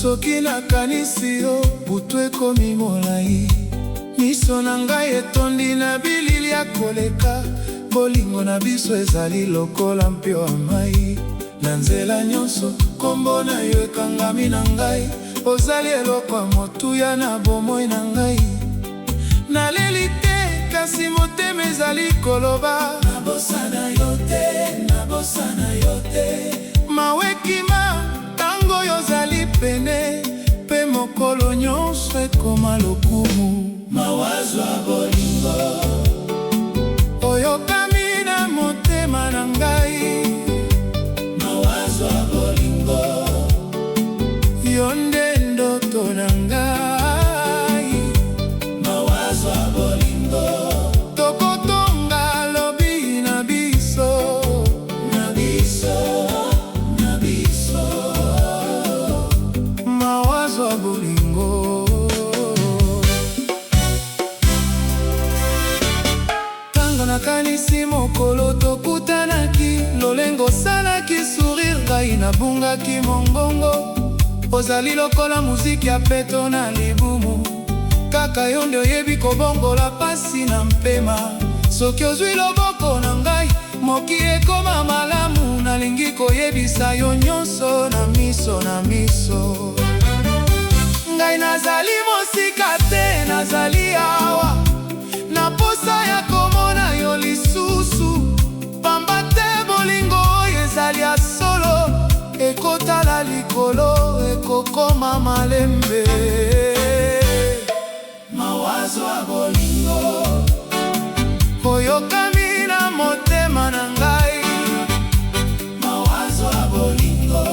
Soki nakanisi yo butu ekomi molai, miso na ngai etondi na bilili ya koleka. Bolingo na biso ezali lokola mpio ya mai, na nzela nyonso kombo na yo ekangami na ngai. Ozali eloko ya motuya na bomoi na ngai. Naleli te kasi motema ezali koloba, nabosana yo te, nabosana yo te. Mawekima tango yo ozali pene, pe mokolo nyonso ekoma lokumu. Mawazo ya bolingo oyokami na motema na ngai. Mawazo ya bolingo yo nde ndoto na ngai. Mawazo ya bolingo tokotonga lobi na biso, na biso, na biso. Mawazo ya bolingo tango nakanisi mokolo tokutanaki, lolengo salaki sourire ngai nabungaki mongongo. Ozali lokola muziki ya peto na libumu, kaka yo nde oyebi kobongola pasi na mpema. Soki ozwi loboko na ngai moki ekoma malamu, nalingi koyebisa yo nyonso na miso na miso. Ngai nazali mosika te, nazali awa na posa ya komona yo lisusu. Pamba te bolingo oyo ezali ya solo, ekotala likolo ekokoma malembe. Mawazo ya bolingo oyokami na motema na ngai. Mawazo ya bolingo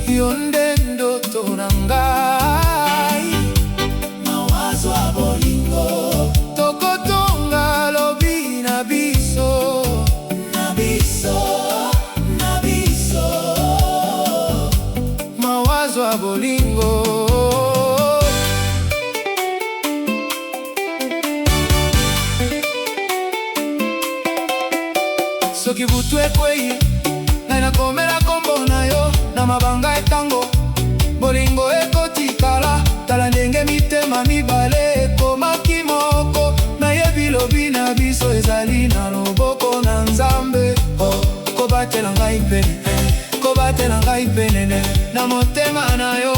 yo nde ndoto na ngai. Mawazo ya bolingo tokotonga lobi na biso, na biso, na biso. Mawazo ya bolingo soki butu ekwei ngai nakomela kombo na yo na mabanga etango. Bolingo ekotikala, tala ndenge mitema mibale ekomaki moko. Nayebi lobi na biso ezali na loboko na Nzambe. Oh, kobatela ngai pene, kobatela ngai penene na motema na yo.